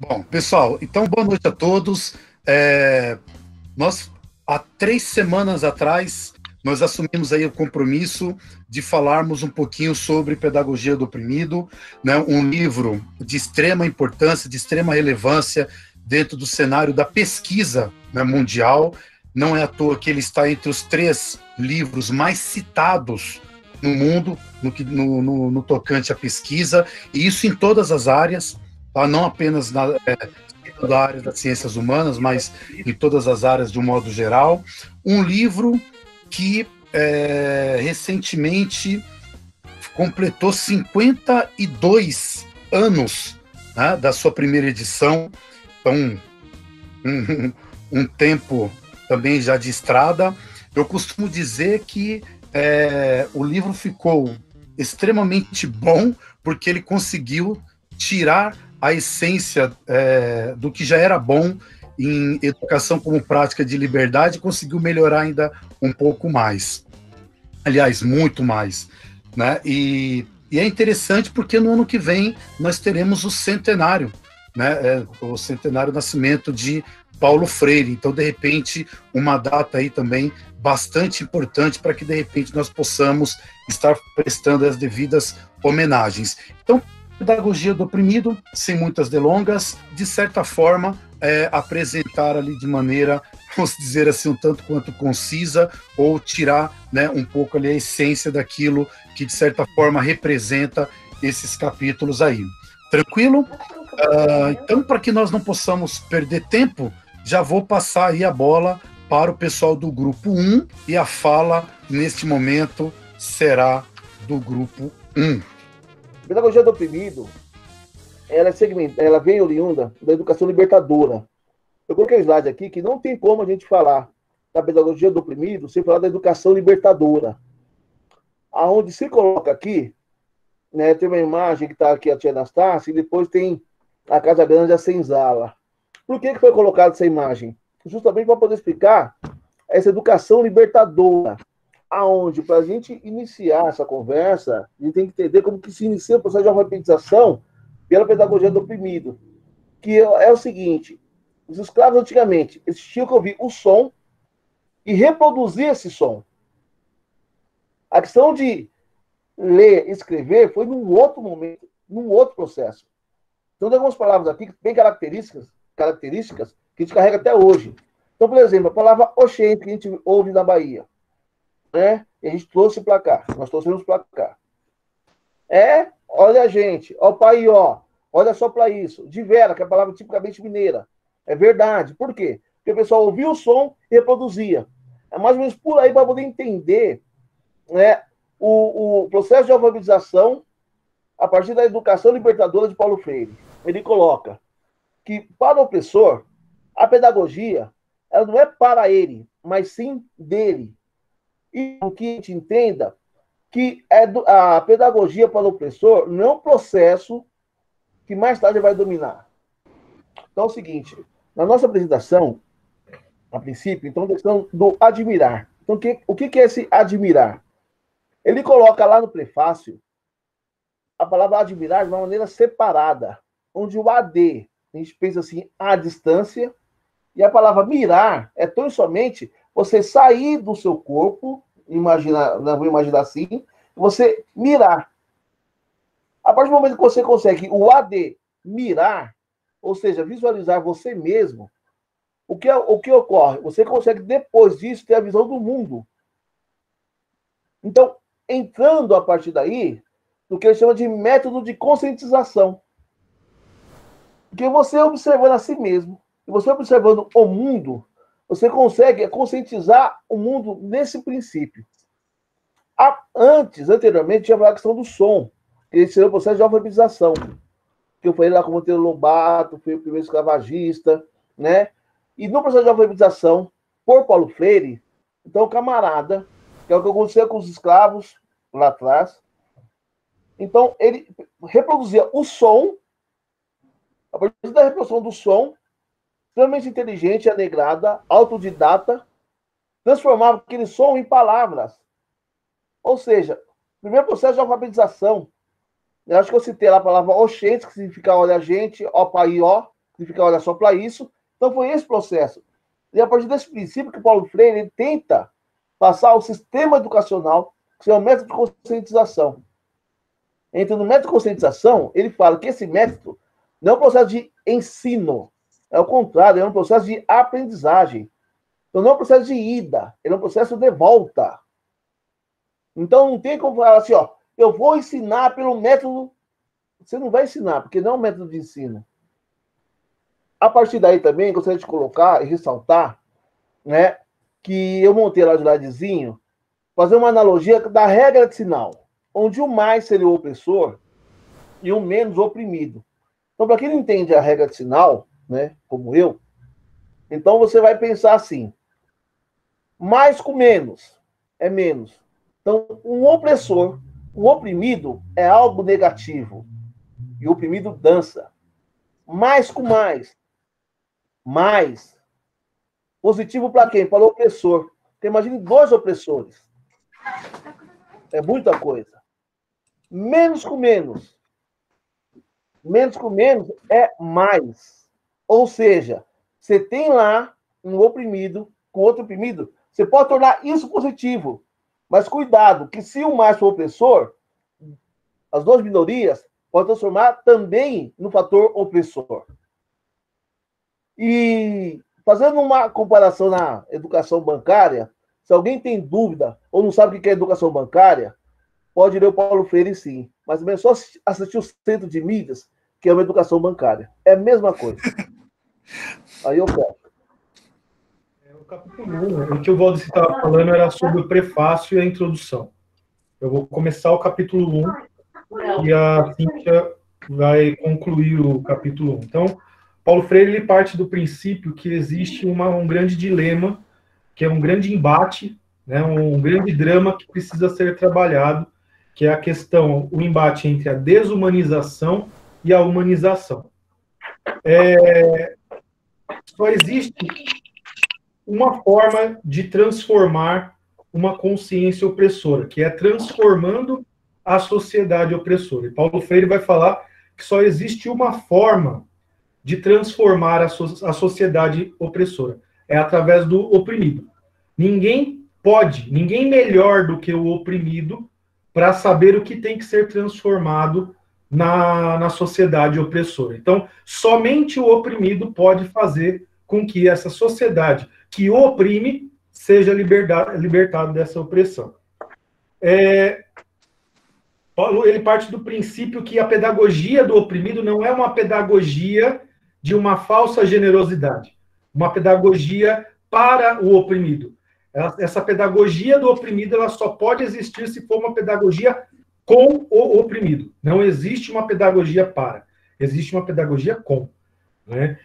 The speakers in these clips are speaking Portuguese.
Bom, pessoal, então boa noite a todos. É, há 3 semanas atrás, nós assumimos aí o compromisso de falarmos um pouquinho sobre Pedagogia do Oprimido, né, um livro de extrema importância, de extrema relevância dentro do cenário da pesquisa, né, mundial. Não é à toa que ele está entre os 3 livros mais citados no mundo, no tocante à pesquisa, e isso em todas as áreas, tá? Não apenas da área das ciências humanas, mas em todas as áreas de um modo geral. Um livro que recentemente completou 52 anos, né, da sua primeira edição, então um tempo também já de estrada. Eu costumo dizer que o livro ficou extremamente bom porque ele conseguiu tirar a essência do que já era bom em educação como prática de liberdade, conseguiu melhorar ainda um pouco mais. Aliás, muito mais. Né? E é interessante porque no ano que vem nós teremos o centenário, né? O centenário do nascimento de Paulo Freire. Então, de repente, uma data aí também bastante importante para que, de repente, nós possamos estar prestando as devidas homenagens. Então, Pedagogia do Oprimido, sem muitas delongas, de certa forma, apresentar ali de maneira, vamos dizer assim, um tanto quanto concisa, ou tirar, né, um pouco ali a essência daquilo que, de certa forma, representa esses capítulos aí. Tranquilo? Então, para que nós não possamos perder tempo, já vou passar aí a bola para o pessoal do grupo 1 e a fala, neste momento, será do grupo 1. Pedagogia do oprimido, ela vem oriunda da educação libertadora. Eu coloquei um slide aqui que não tem como a gente falar da pedagogia do oprimido sem falar da educação libertadora. Aonde se coloca aqui, né, tem uma imagem que está aqui a tia Anastácia e depois tem a Casa Grande, a Senzala. Por que foi colocada essa imagem? Justamente para poder explicar essa educação libertadora, aonde, para a gente iniciar essa conversa, a gente tem que entender como que se inicia o processo de alfabetização pela pedagogia do oprimido, que é o seguinte: os escravos antigamente, eles tinham que ouvir o som e reproduzir esse som. A questão de ler e escrever foi num outro momento, num outro processo. Então, tem algumas palavras aqui bem características que a gente carrega até hoje. Então, por exemplo, a palavra oxente, que a gente ouve na Bahia, né? E a gente trouxe para cá, nós trouxemos para cá. Olha a gente, ó o pai, ó, olha só para isso. De vera, que é a palavra tipicamente mineira. É verdade. Por quê? Porque o pessoal ouvia o som e reproduzia. É mais ou menos por aí para poder entender, né, o processo de alfabetização a partir da educação libertadora de Paulo Freire. Ele coloca que, para o opressor, a pedagogia ela não é para ele, mas sim dele. E o que a gente entenda que a pedagogia para o opressor não é um processo que mais tarde vai dominar. Então é o seguinte, na nossa apresentação, a princípio, então, a questão do admirar. Então, o que é esse admirar? Ele coloca lá no prefácio a palavra admirar de uma maneira separada, onde o AD, a gente pensa assim, à distância, e a palavra mirar é tão somente você sair do seu corpo, vou imaginar assim, você mirar. A partir do momento que você consegue o AD mirar, ou seja, visualizar você mesmo, o que ocorre? Você consegue, depois disso, ter a visão do mundo. Então, entrando a partir daí, no que ele chama de método de conscientização. Porque você observando a si mesmo, e você observando o mundo, você consegue conscientizar o mundo nesse princípio. Anteriormente, tinha a questão do som, que seria o processo de alfabetização. Que eu falei lá com o Monteiro Lobato, foi o primeiro escravagista, né? E no processo de alfabetização, por Paulo Freire, então o camarada, que é o que aconteceu com os escravos lá atrás, então ele reproduzia o som, a partir da reprodução do som, extremamente inteligente, anegrada, autodidata, transformava aquele som em palavras. Ou seja, primeiro processo de alfabetização. Eu acho que eu citei lá a palavra oxente, que significa olha a gente, ó pai, ó, Significa olha só para isso. Então foi esse processo. E a partir desse princípio que Paulo Freire ele tenta passar ao sistema educacional, que é o método de conscientização. Então, no método de conscientização, ele fala que esse método não é um processo de ensino, é o contrário, é um processo de aprendizagem. Então, não é um processo de ida, ele é um processo de volta. Então, não tem como falar assim, ó, eu vou ensinar pelo método. Você não vai ensinar, porque não é um método de ensino. A partir daí também, gostaria de colocar e ressaltar, né, que eu montei lá de ladezinho, fazer uma analogia da regra de sinal, onde o mais seria o opressor e o menos o oprimido. Então, para quem não entende a regra de sinal, né, como eu, então você vai pensar assim, mais com menos é menos. Então, um opressor, o oprimido é algo negativo e o oprimido dança. Mais com mais. Mais. Positivo para quem? Para o opressor. Porque imagine 2 opressores. É muita coisa. Menos com menos. Menos com menos é mais. Ou seja, você tem lá um oprimido com outro oprimido, você pode tornar isso positivo. Mas cuidado, que se o mais for opressor, as 2 minorias podem transformar também no fator opressor. E fazendo uma comparação na educação bancária, se alguém tem dúvida ou não sabe o que é educação bancária, pode ler o Paulo Freire sim, mas também é só assistir o Centro de Mídias, que é uma educação bancária. É a mesma coisa. Aí eu quero. O capítulo 1, o que o Valdeci estava falando era sobre o prefácio e a introdução. Eu vou começar o capítulo 1 e a Cíntia vai concluir o capítulo 1. Então, Paulo Freire ele parte do princípio que existe um grande dilema, que é um grande embate, né, um grande drama que precisa ser trabalhado, que é a questão, o embate entre a desumanização e a humanização. Só existe uma forma de transformar uma consciência opressora, que é transformando a sociedade opressora. E Paulo Freire vai falar que só existe uma forma de transformar a sociedade opressora. É através do oprimido. Ninguém melhor do que o oprimido para saber o que tem que ser transformado na sociedade opressora. Então, somente o oprimido pode fazer com que essa sociedade que o oprime seja libertado dessa opressão. Paulo, ele parte do princípio que a pedagogia do oprimido não é uma pedagogia de uma falsa generosidade, uma pedagogia para o oprimido. Essa pedagogia do oprimido ela só pode existir se for uma pedagogia com o oprimido. Não existe uma pedagogia para, existe uma pedagogia com. Né?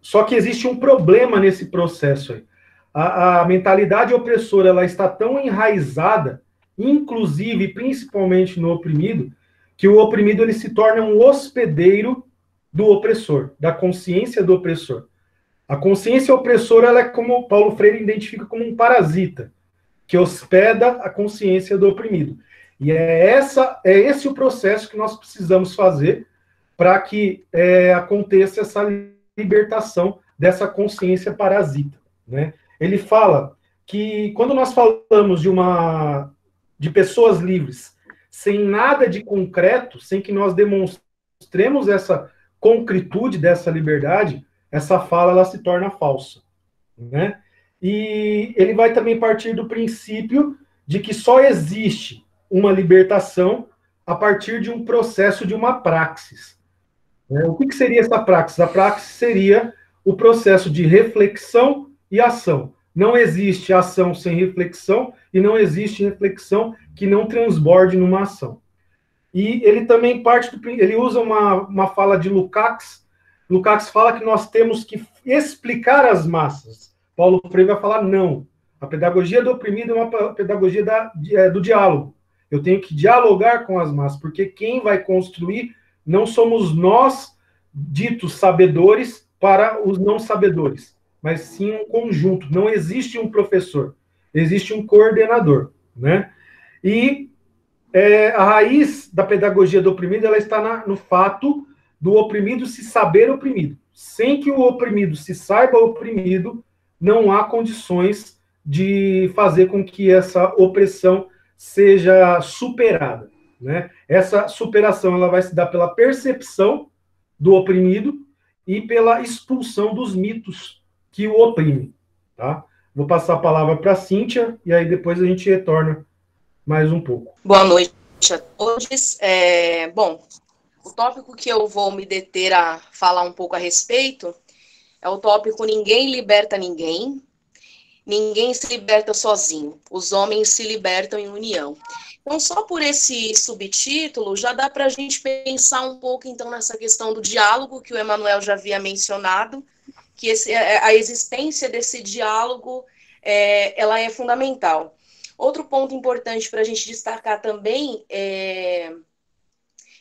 Só que existe um problema nesse processo aí. A mentalidade opressora ela está tão enraizada, inclusive, principalmente no oprimido, que o oprimido ele se torna um hospedeiro do opressor, da consciência do opressor. A consciência opressora ela é como Paulo Freire identifica como um parasita, que hospeda a consciência do oprimido. E é esse o processo que nós precisamos fazer para que aconteça essa libertação dessa consciência parasita. Né? Ele fala que quando nós falamos de pessoas livres, sem nada de concreto, sem que nós demonstremos essa concretude dessa liberdade, essa fala ela se torna falsa. Né? E ele vai também partir do princípio de que só existe uma libertação a partir de um processo de uma praxis. O que seria essa praxis? A praxis seria o processo de reflexão e ação. Não existe ação sem reflexão e não existe reflexão que não transborde numa ação. E ele também ele usa uma fala de Lukács. Lukács fala que nós temos que explicar as massas. Paulo Freire vai falar não. A pedagogia do oprimido é uma pedagogia do diálogo. Eu tenho que dialogar com as massas, porque quem vai construir não somos nós, ditos sabedores, para os não sabedores, mas sim um conjunto. Não existe um professor, existe um coordenador. Né? E a raiz da pedagogia do oprimido ela está no fato do oprimido se saber oprimido. Sem que o oprimido se saiba oprimido, não há condições de fazer com que essa opressão seja superada, né? Essa superação ela vai se dar pela percepção do oprimido e pela expulsão dos mitos que o oprimem, tá? Vou passar a palavra para a Cíntia e aí depois a gente retorna mais um pouco. Boa noite a todos. Bom, o tópico que eu vou me deter a falar um pouco a respeito é o tópico Ninguém Liberta Ninguém, Ninguém se liberta sozinho, os homens se libertam em união. Então, só por esse subtítulo, já dá para a gente pensar um pouco, então, nessa questão do diálogo, que o Emanuel já havia mencionado, que a existência desse diálogo, ela é fundamental. Outro ponto importante para a gente destacar também é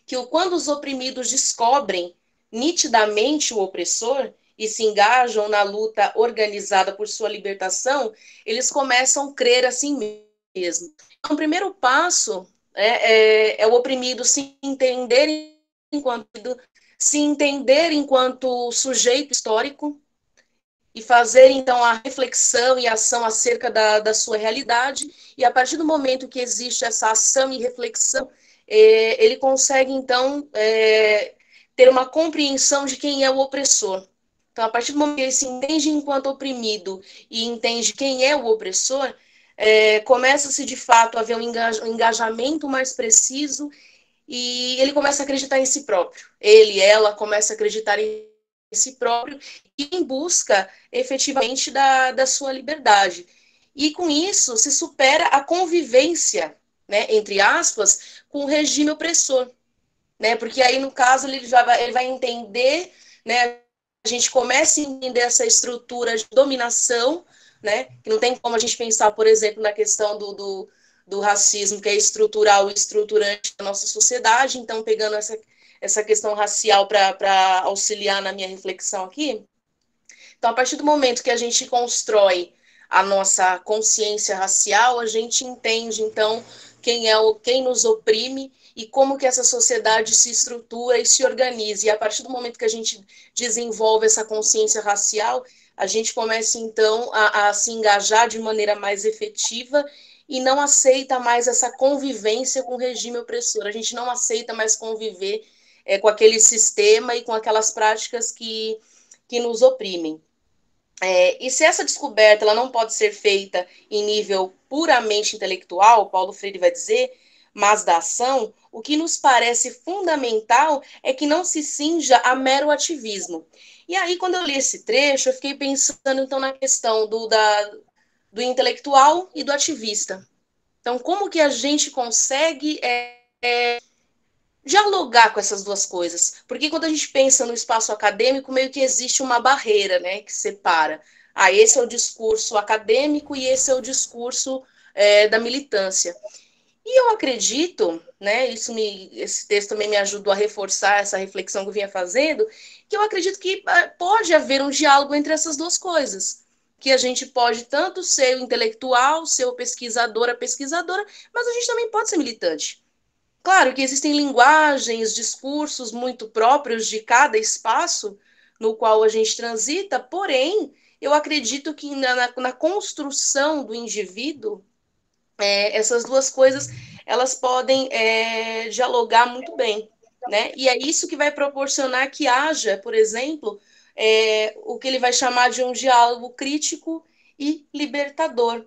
que quando os oprimidos descobrem nitidamente o opressor, e se engajam na luta organizada por sua libertação, eles começam a crer assim mesmo. Então, o primeiro passo é o oprimido se entender enquanto sujeito histórico e fazer, então, a reflexão e a ação acerca da sua realidade, e a partir do momento que existe essa ação e reflexão, ele consegue, então, ter uma compreensão de quem é o opressor. Então, a partir do momento que ele se entende enquanto oprimido e entende quem é o opressor, começa-se, de fato, a haver um engajamento mais preciso e ele começa a acreditar em si próprio. Ela começa a acreditar em si próprio e em busca, efetivamente, da sua liberdade. E, com isso, se supera a convivência, né, entre aspas, com o regime opressor. Né? Porque aí, no caso, ele vai entender, né, a gente começa a entender essa estrutura de dominação, né? Que não tem como a gente pensar, por exemplo, na questão do racismo, que é estrutural e estruturante da nossa sociedade. Então, pegando essa questão racial para auxiliar na minha reflexão aqui. Então, a partir do momento que a gente constrói a nossa consciência racial, a gente entende, então, quem nos oprime e como que essa sociedade se estrutura e se organiza. E a partir do momento que a gente desenvolve essa consciência racial, a gente começa, então, a se engajar de maneira mais efetiva e não aceita mais essa convivência com o regime opressor. A gente não aceita mais conviver com aquele sistema e com aquelas práticas que nos oprimem. E se essa descoberta ela não pode ser feita em nível puramente intelectual, Paulo Freire vai dizer, mas da ação, o que nos parece fundamental é que não se cinja a mero ativismo. E aí, quando eu li esse trecho, eu fiquei pensando, então, na questão do intelectual e do ativista. Então, como que a gente consegue dialogar com essas duas coisas? Porque quando a gente pensa no espaço acadêmico, meio que existe uma barreira, né, que separa. Esse é o discurso acadêmico e esse é o discurso da militância. E eu acredito, né, esse texto também me ajudou a reforçar essa reflexão que eu vinha fazendo, que eu acredito que pode haver um diálogo entre essas duas coisas, que a gente pode tanto ser o intelectual, ser o pesquisadora, mas a gente também pode ser militante. Claro que existem linguagens, discursos muito próprios de cada espaço no qual a gente transita, porém, eu acredito que na construção do indivíduo, essas duas coisas, elas podem dialogar muito bem, né? E é isso que vai proporcionar que haja, por exemplo, o que ele vai chamar de um diálogo crítico e libertador,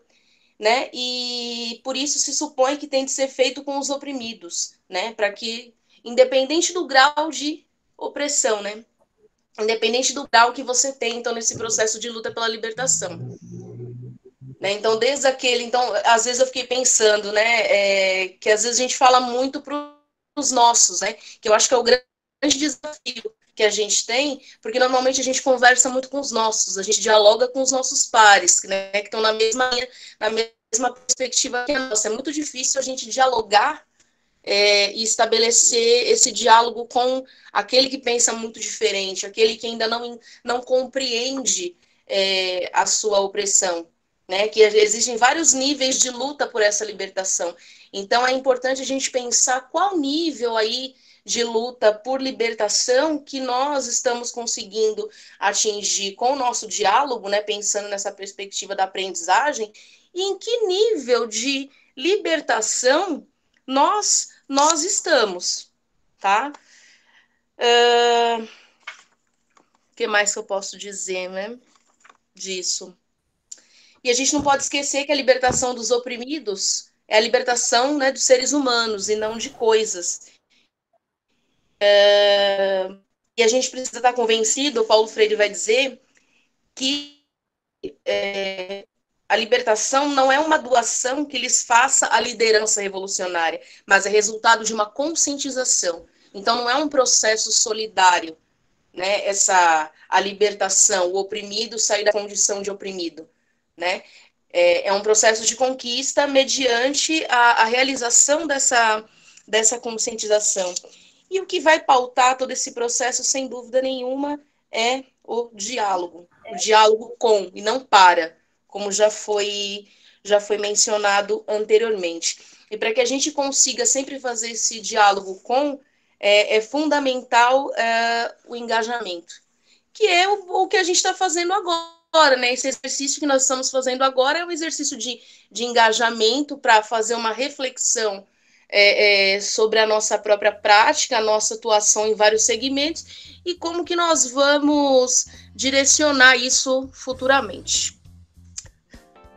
né? E por isso se supõe que tem de ser feito com os oprimidos, né? Para que, independente do grau de opressão, né? Independente do grau que você tem, então, nesse processo de luta pela libertação. Né? Então, às vezes eu fiquei pensando, né, que às vezes a gente fala muito para os nossos, né, que eu acho que é o grande desafio que a gente tem, porque normalmente a gente conversa muito com os nossos, a gente dialoga com os nossos pares, né, que estão na mesma perspectiva que a nossa. É muito difícil a gente dialogar e estabelecer esse diálogo com aquele que pensa muito diferente, aquele que ainda não compreende a sua opressão. né? Que existem vários níveis de luta por essa libertação. Então, é importante a gente pensar qual nível aí de luta por libertação que nós estamos conseguindo atingir com o nosso diálogo, né? Pensando nessa perspectiva da aprendizagem, e em que nível de libertação nós estamos, tá? O que mais que eu posso dizer, né, disso? E a gente não pode esquecer que a libertação dos oprimidos é a libertação, né, dos seres humanos e não de coisas. E a gente precisa estar convencido, o Paulo Freire vai dizer, que a libertação não é uma doação que lhes faça a liderança revolucionária, mas é resultado de uma conscientização. Então, não é um processo solidário, né? A libertação, o oprimido sair da condição de oprimido, né? É um processo de conquista mediante a realização dessa conscientização. E o que vai pautar todo esse processo, sem dúvida nenhuma, é o diálogo com e não para, como já foi mencionado anteriormente. E para que a gente consiga sempre fazer esse diálogo com, é fundamental o engajamento, que é o que a gente está fazendo agora, né? Esse exercício que nós estamos fazendo agora é um exercício de engajamento para fazer uma reflexão sobre a nossa própria prática, a nossa atuação em vários segmentos e como que nós vamos direcionar isso futuramente.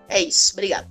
É isso, obrigada.